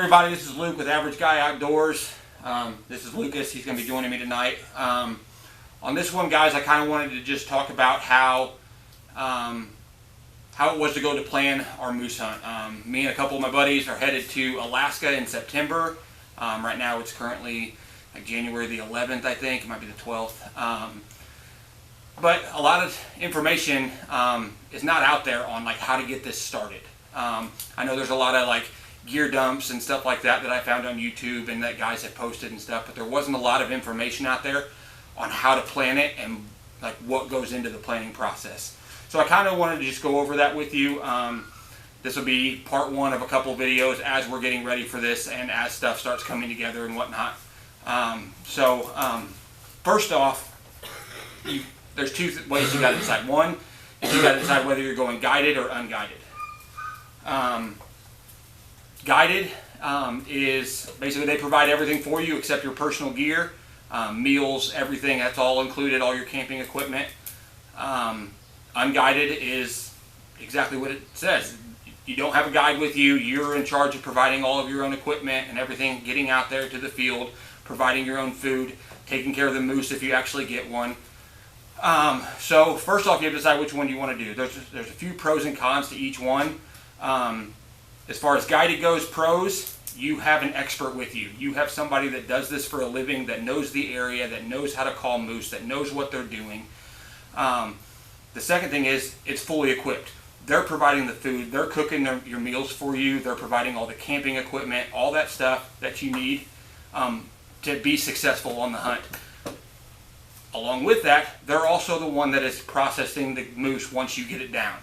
everybody, this is Luke with Average Guy Outdoors. This is Lucas, he's going to be joining me tonight. On this one, guys, I kind of wanted to just talk about how it was to go to plan our moose hunt. Me and a couple of my buddies are headed to Alaska in September. Right now it's currently like January the 11th, I think. It might be the 12th. But a lot of information is not out there on like how to get this started. I know there's a lot of like gear dumps and stuff like that I found on YouTube and that guys have posted and stuff, but there wasn't a lot of information out there on how to plan it and like what goes into the planning process. So I kind of wanted to just go over that with you. This will be part one of a couple of videos as we're getting ready for this and as stuff starts coming together and whatnot. First off, there's two ways you got to decide. One is you got to decide whether you're going guided or unguided. Guided is basically they provide everything for you except your personal gear, meals, everything. That's all included, all your camping equipment. Unguided is exactly what it says. You don't have a guide with you. You're in charge of providing all of your own equipment and everything, getting out there to the field, providing your own food, taking care of the moose if you actually get one. So first off, you have to decide which one you want to do. There's a few pros and cons to each one. As far as guided goes, pros, you have an expert with you. You have somebody that does this for a living, that knows the area, that knows how to call moose, that knows what they're doing. The second thing is it's fully equipped. They're providing the food, they're cooking your meals for you, they're providing all the camping equipment, all that stuff that you need to be successful on the hunt. Along with that, they're also the one that is processing the moose once you get it down.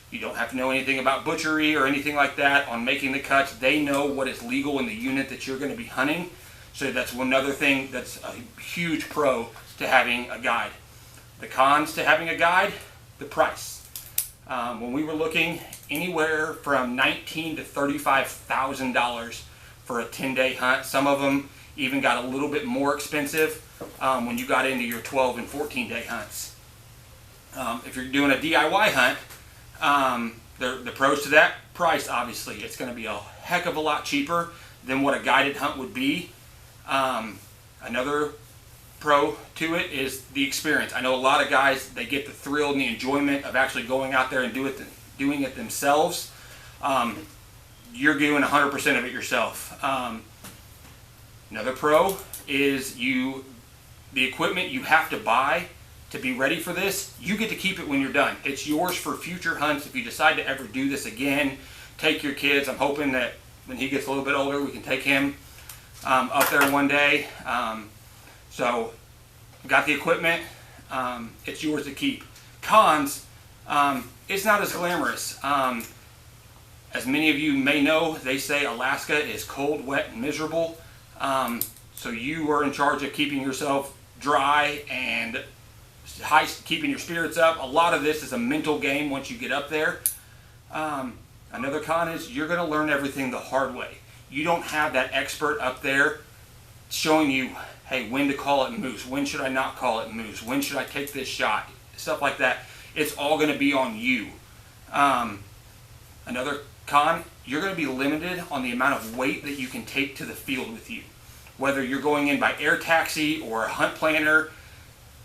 You don't have to know anything about butchery or anything like that on making the cuts. They know what is legal in the unit that you're going to be hunting. So that's another thing that's a huge pro to having a guide. The cons to having a guide, the price. When we were looking, anywhere from $19,000 to $35,000 for a 10-day hunt. Some of them even got a little bit more expensive when you got into your 12 and 14-day hunts. If you're doing a DIY hunt, the pros to that price, obviously, it's going to be a heck of a lot cheaper than what a guided hunt would be. Another pro to it is the experience. I know a lot of guys, they get the thrill and the enjoyment of actually going out there and doing it themselves. You're doing 100% of it yourself. Another pro is the equipment you have to buy to be ready for this. You get to keep it when you're done. It's yours for future hunts. If you decide to ever do this again, take your kids. I'm hoping that when he gets a little bit older, we can take him up there one day. So, got the equipment. It's yours to keep. Cons, it's not as glamorous. As many of you may know, they say Alaska is cold, wet, and miserable. So you are in charge of keeping yourself dry and keeping your spirits up. A lot of this is a mental game once you get up there. Another con is you're going to learn everything the hard way. You don't have that expert up there showing you, hey, when to call it moose, when should I not call it moose, when should I take this shot, stuff like that. It's all going to be on you. Another con, you're going to be limited on the amount of weight that you can take to the field with you. Whether you're going in by air taxi or a hunt planner,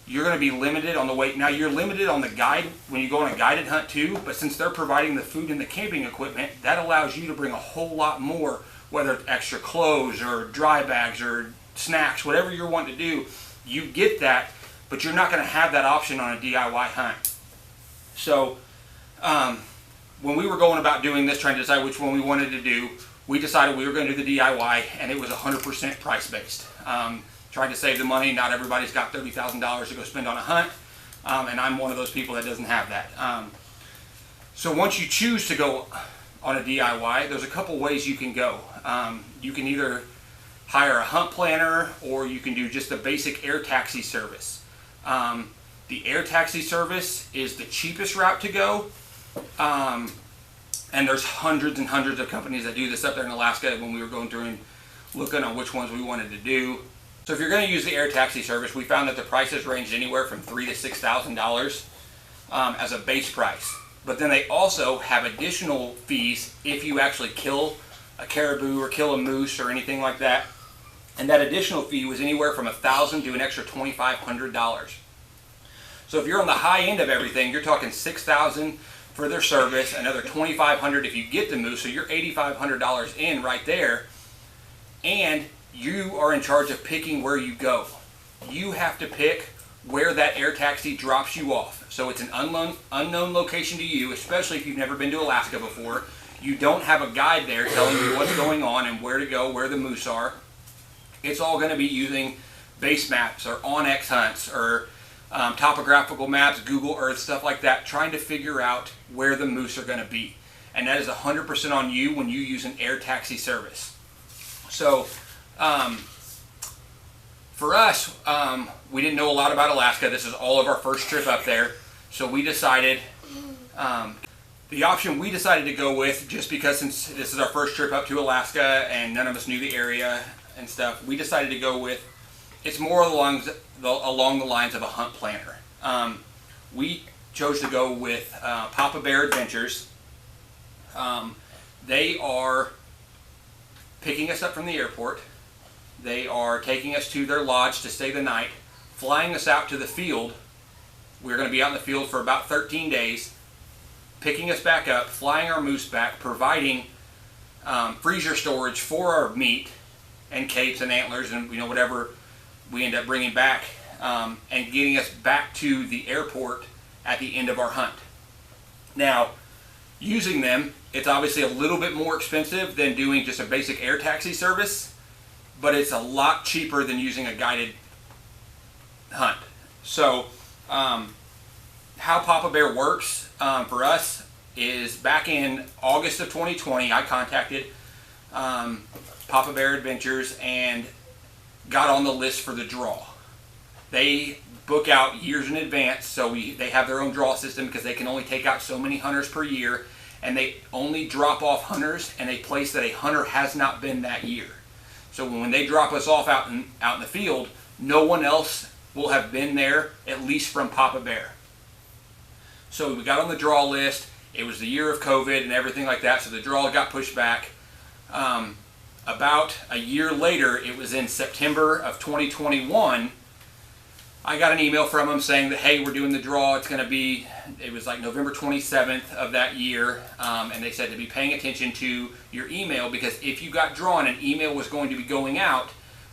you're going to be limited on the weight. Now you're limited on the guide when you go on a guided hunt too, but since they're providing the food and the camping equipment, that allows you to bring a whole lot more, whether it's extra clothes or dry bags or snacks, whatever you're wanting to do, you get that, but you're not going to have that option on a DIY hunt. So when we were going about doing this, trying to decide which one we wanted to do, we decided we were going to do the DIY, and it was 100% price based. Trying to save the money. Not everybody's got $30,000 to go spend on a hunt, and I'm one of those people that doesn't have that. So once you choose to go on a DIY, there's a couple ways you can go. You can either hire a hunt planner, or you can do just a basic air taxi service. The air taxi service is the cheapest route to go, and there's hundreds and hundreds of companies that do this up there in Alaska. When we were going through and looking on which ones we wanted to do, so if you're going to use the air taxi service, we found that the prices ranged anywhere from $3,000 to $6,000 as a base price. But then they also have additional fees if you actually kill a caribou or kill a moose or anything like that. And that additional fee was anywhere from $1,000 to an extra $2,500. So if you're on the high end of everything, you're talking $6,000 for their service, another $2,500 if you get the moose, so you're $8,500 in right there. And you are in charge of picking where you go. You have to pick where that air taxi drops you off. So it's an unknown location to you, especially if you've never been to Alaska before. You don't have a guide there telling you what's going on and where to go, where the moose are. It's all going to be using base maps or OnX hunts or topographical maps, Google Earth, stuff like that, trying to figure out where the moose are going to be. And that is 100% on you when you use an air taxi service. So for us, we didn't know a lot about Alaska. This is all of our first trip up there. So we decided, the option we decided to go with, just because since this is our first trip up to Alaska and none of us knew the area and stuff, we decided to go with, it's more along the lines of a hunt planner. We chose to go with Papa Bear Adventures. They are picking us up from the airport. They are taking us to their lodge to stay the night, flying us out to the field. We're going to be out in the field for about 13 days, picking us back up, flying our moose back, providing freezer storage for our meat and capes and antlers and whatever we end up bringing back, and getting us back to the airport at the end of our hunt. Now, using them, it's obviously a little bit more expensive than doing just a basic air taxi service, but it's a lot cheaper than using a guided hunt. So, how Papa Bear works for us is back in August of 2020, I contacted Papa Bear Adventures and got on the list for the draw. They book out years in advance, so they have their own draw system because they can only take out so many hunters per year, and they only drop off hunters in a place that a hunter has not been that year. So when they drop us off out in the field, no one else will have been there, at least from Papa Bear. So we got on the draw list. It was the year of COVID and everything like that, so the draw got pushed back. About a year later, it was in September of 2021, I got an email from them saying that, hey, we're doing the draw. It's going to be, it was like November 27th of that year, and they said to be paying attention to your email, because if you got drawn, an email was going to be going out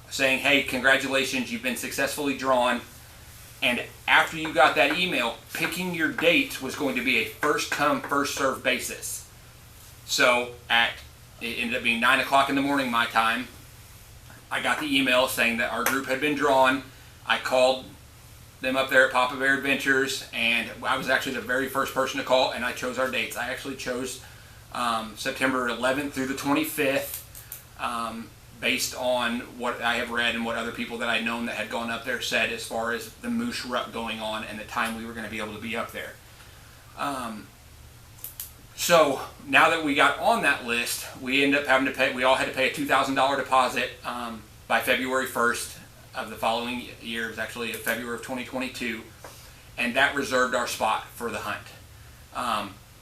saying, hey, congratulations, you've been successfully drawn. And after you got that email, picking your dates was going to be a first come, first served basis. So it ended up being 9 o'clock in the morning my time. I got the email saying that our group had been drawn. I called them up there at Papa Bear Adventures, and I was actually the very first person to call, and I chose our dates. I actually chose September 11th through the 25th, based on what I have read and what other people that I'd known that had gone up there said as far as the moose rut going on and the time we were going to be able to be up there. So now that we got on that list, we ended up having to pay, we all had to pay a $2,000 deposit by February 1st of the following year. It was actually February of 2022, and that reserved our spot for the hunt.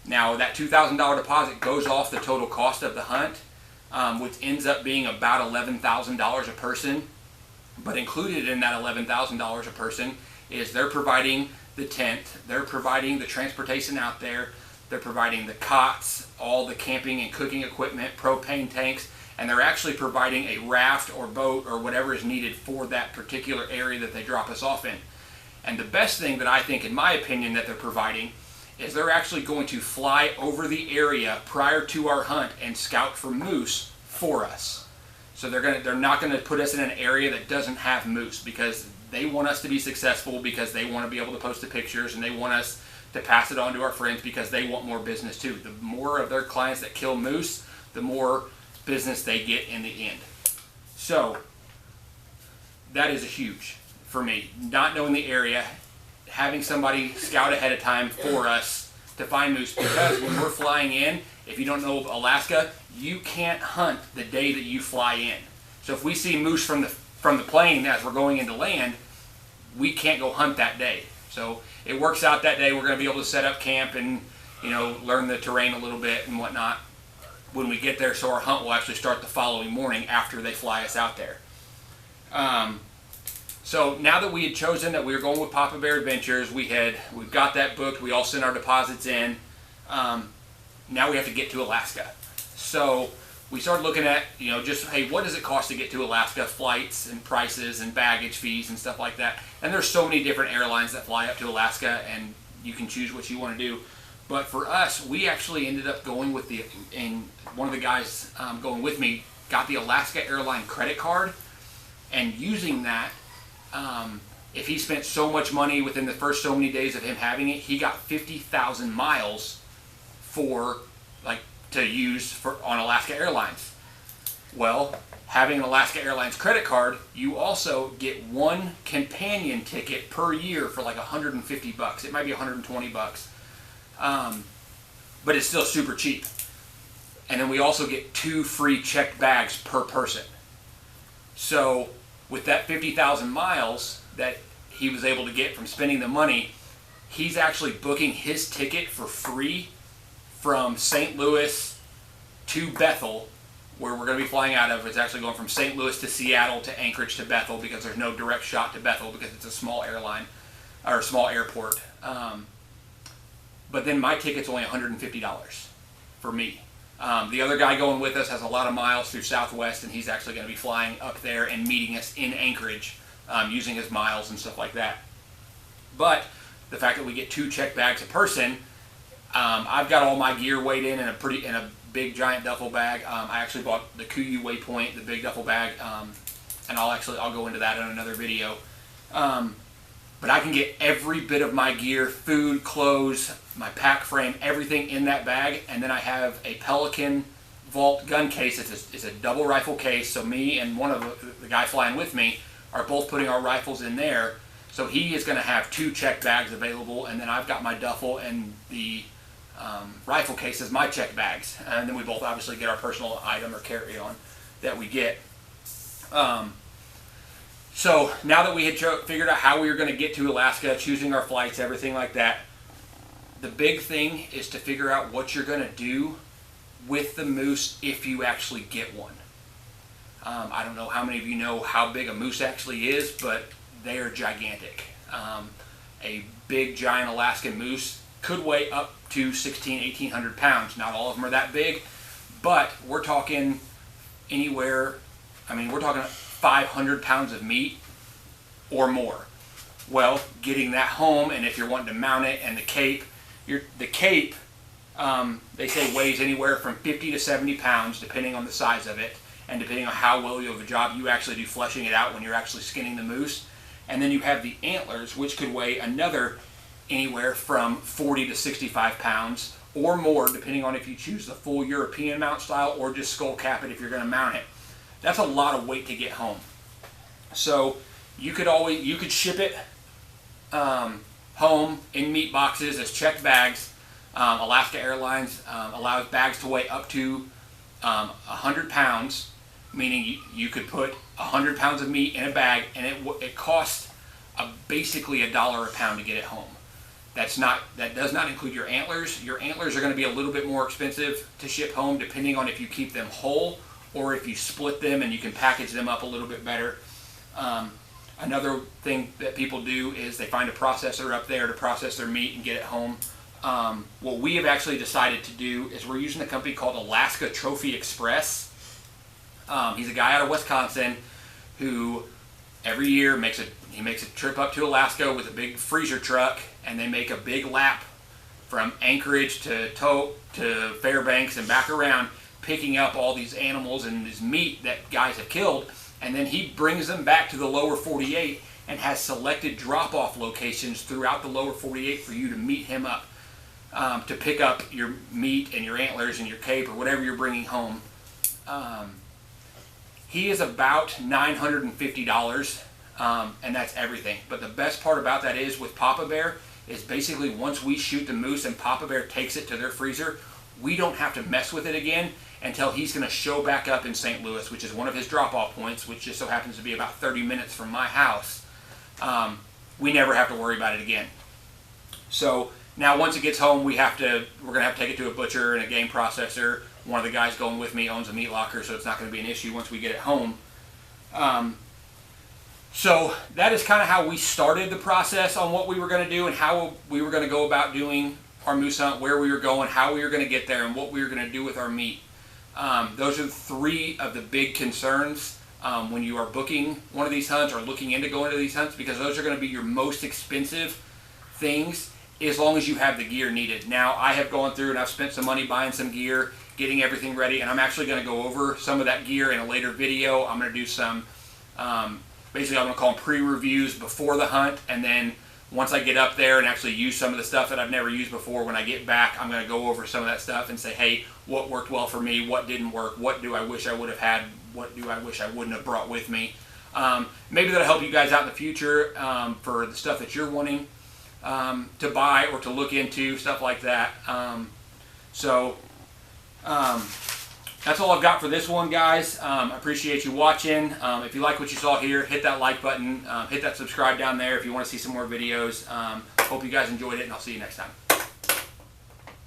Now that $2,000 deposit goes off the total cost of the hunt, which ends up being about $11,000 a person. But included in that $11,000 a person is they're providing the tent, they're providing the transportation out there, they're providing the cots, all the camping and cooking equipment, propane tanks, and they're actually providing a raft or boat or whatever is needed for that particular area that they drop us off in. And the best thing that I think, in my opinion, that they're providing is they're actually going to fly over the area prior to our hunt and scout for moose for us. So they're not going to put us in an area that doesn't have moose, because they want us to be successful, because they want to be able to post the pictures, and they want us to pass it on to our friends because they want more business too. The more of their clients that kill moose, the more business they get in the end. So that is huge for me, not knowing the area, having somebody scout ahead of time for us to find moose, because when we're flying in, if you don't know Alaska, you can't hunt the day that you fly in. So if we see moose from the plane as we're going into land, we can't go hunt that day. So it works out that day we're going to be able to set up camp and learn the terrain a little bit and whatnot. when we get there, so our hunt will actually start the following morning after they fly us out there. So now that we had chosen that we were going with Papa Bear Adventures, we've got that booked. We all sent our deposits in. Now we have to get to Alaska. So we started looking at, just, hey, what does it cost to get to Alaska? Flights and prices and baggage fees and stuff like that. And there's so many different airlines that fly up to Alaska, and you can choose what you want to do. But for us, we actually ended up going with and one of the guys going with me got the Alaska Airlines credit card, and using that, if he spent so much money within the first so many days of him having it, he got 50,000 miles to use on Alaska Airlines. Well, having an Alaska Airlines credit card, you also get one companion ticket per year for like $150. It might be $120, but it's still super cheap. And then we also get 2 free checked bags per person. So with that 50,000 miles that he was able to get from spending the money, he's actually booking his ticket for free from St. Louis to Bethel, where we're going to be flying out of. It's actually going from St. Louis to Seattle to Anchorage to Bethel, because there's no direct shot to Bethel because it's a small airline or a small airport. But then my ticket's only $150 for me. The other guy going with us has a lot of miles through Southwest, and he's actually going to be flying up there and meeting us in Anchorage, using his miles and stuff like that. But the fact that we get 2 checked bags a person, I've got all my gear weighed in a big giant duffel bag. I actually bought the Kuiu Waypoint, the big duffel bag, and I'll go into that in another video. But I can get every bit of my gear, food, clothes, my pack frame, everything in that bag. And then I have a Pelican Vault gun case. It's a double rifle case. So me and one of the guy flying with me are both putting our rifles in there. So he is going to have 2 checked bags available, and then I've got my duffel and the rifle case as my checked bags. And then we both obviously get our personal item or carry-on that we get. So now that we had figured out how we were going to get to Alaska, choosing our flights, everything like that, the big thing is to figure out what you're going to do with the moose if you actually get one. I don't know how many of you know how big a moose actually is, but they are gigantic. A big, giant Alaskan moose could weigh up to 1,800 pounds. Not all of them are that big, but we're talking we're talking 500 pounds of meat or more. Well, getting that home, and if you're wanting to mount it, and the cape, they say weighs anywhere from 50 to 70 pounds, depending on the size of it, and depending on how well you have a job you actually do fleshing it out when you're actually skinning the moose. And then you have the antlers, which could weigh anywhere from 40 to 65 pounds or more, depending on if you choose the full European mount style or just skull cap it if you're going to mount it. That's a lot of weight to get home. So you could ship it home in meat boxes as checked bags. Alaska Airlines allows bags to weigh up to 100 pounds, meaning you could put 100 pounds of meat in a bag, and it costs basically $1 a pound to get it home. That does not include your antlers. Your antlers are going to be a little bit more expensive to ship home, depending on if you keep them whole or if you split them and you can package them up a little bit better. Another thing that people do is they find a processor up there to process their meat and get it home. What we have actually decided to do is we're using a company called Alaska Trophy Express. He's a guy out of Wisconsin who every year makes a trip up to Alaska with a big freezer truck, and they make a big lap from Anchorage to Fairbanks and back around, picking up all these animals and this meat that guys have killed, and then he brings them back to the lower 48 and has selected drop-off locations throughout the lower 48 for you to meet him up, to pick up your meat and your antlers and your cape or whatever you're bringing home. He is about $950, and that's everything. But the best part about that is with Papa Bear is basically once we shoot the moose and Papa Bear takes it to their freezer, we don't have to mess with it again until he's going to show back up in St. Louis, which is one of his drop-off points, which just so happens to be about 30 minutes from my house. We never have to worry about it again. So now once it gets home, we're going to have to take it to a butcher and a game processor. one of the guys going with me owns a meat locker, so it's not going to be an issue once we get it home. So that is kind of how we started the process on what we were going to do and how we were going to go about doing our moose hunt, where we were going, how we were going to get there, and what we were going to do with our meat. Those are 3 of the big concerns when you are booking one of these hunts or looking into going to these hunts, because those are going to be your most expensive things as long as you have the gear needed. Now, I have gone through and I've spent some money buying some gear, getting everything ready, and I'm actually going to go over some of that gear in a later video. I'm going to do some, basically I'm going to call them pre-reviews before the hunt, and then once I get up there and actually use some of the stuff that I've never used before, when I get back, I'm going to go over some of that stuff and say, hey, what worked well for me, what didn't work, what do I wish I would have had, what do I wish I wouldn't have brought with me. Maybe that'll help you guys out in the future for the stuff that you're wanting to buy or to look into, stuff like that. That's all I've got for this one, guys. I appreciate you watching. If you like what you saw here, hit that like button, hit that subscribe down there if you want to see some more videos. Hope you guys enjoyed it, and I'll see you next time.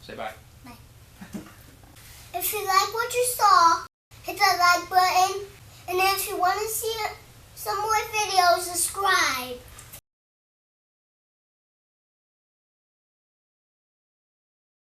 Say bye. Bye. If you like what you saw, hit that like button, and if you want to see some more videos, subscribe.